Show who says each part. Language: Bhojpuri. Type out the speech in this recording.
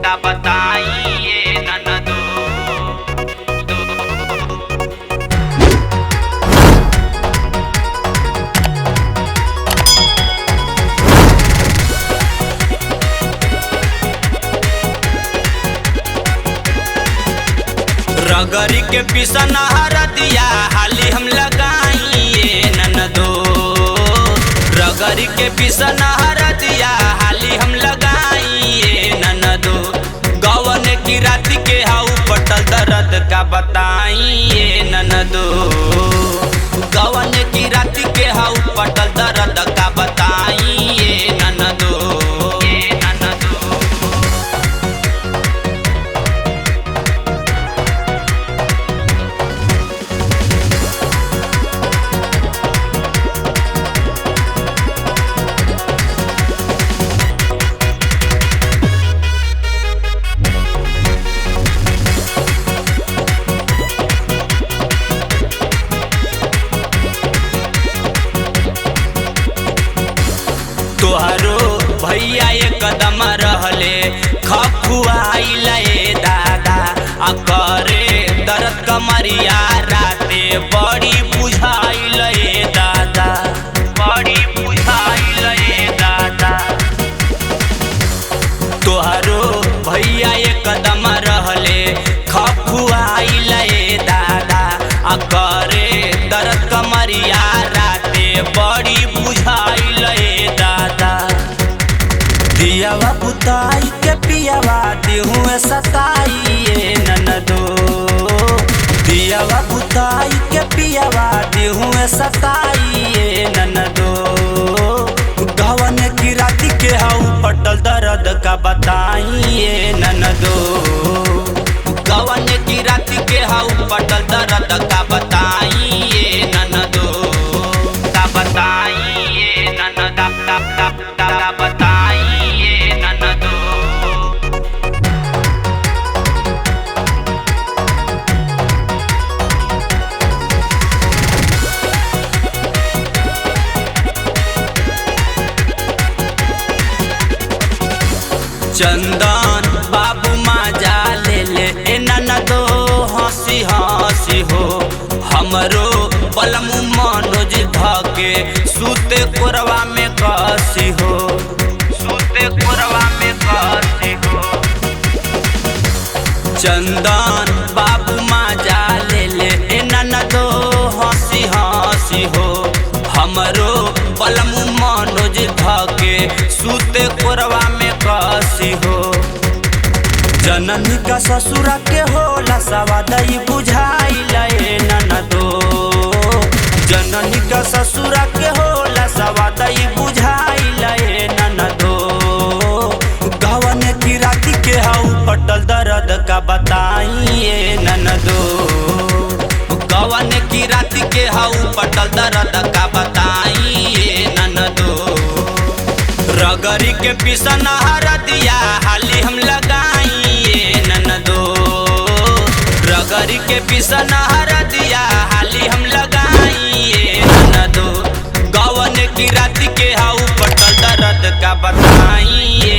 Speaker 1: का बताइए ननदो। रगरी के पिसना हरदिया हाली हम लगाइए ननदो। रगरी के पिसना हरदिया हाली हम लगाइए ननदो। गवन की रात के हाउ पटल दर्द का बताइए ननदो। गवन की रात के हाउ पटल दर्द का बताइए ननदो। तोहरो भैया एक कदम रहले खखुआइले दादा आ करे दर्द कमरिया राते बड़ी बुझाइले दादा, बड़ी बुझाइले दादा। तोहरो भैया एक कदम रहले खखुआइले दादा आ करे दर्द कमरिया राते बड़ी बुझाइले दादा। दियावा बुताई के पियावा देहुए सताइए ननदो। दियावा बुताई के पियावा देहुए सताइए ननदो। गवन की रात के हाउ पटल दर्द का बताइए ननदो। गवन की रात के हाउ पटल दर्द का बताइए ननदो। का बताइए ननदा, का बताइए ननदो। चंदन बाबू माजा ले ले ए ननदो हंसी हंसी हो। हमरो बलमु मनोज धके सूते कोरवा में कसी हो, सूते कोरवा में कसी हो। चंदन बाबू माजा ले ले ए ननदो हंसी हंसी हो। हमरो बलमु मनोज धके सूते कोरवा में कसी हो। जननी का ससुरा के होला सवादई बुझाइले ननदो। जननी का ससुरा के होला सवादई बुझाइले ननदो। गवन की रात के हाउ पटल दर्द का बताइए ननदो। गवन की रात के हाउ पटल दर्द का बताइए ननदो। रगरी के पिसना हरदिया हाली हम लगाइए ननदो। रगरी के पिसना हरदिया हाली हम लगाइए ननदो। गवन की रात के हाउ पटल दर्द का बताइए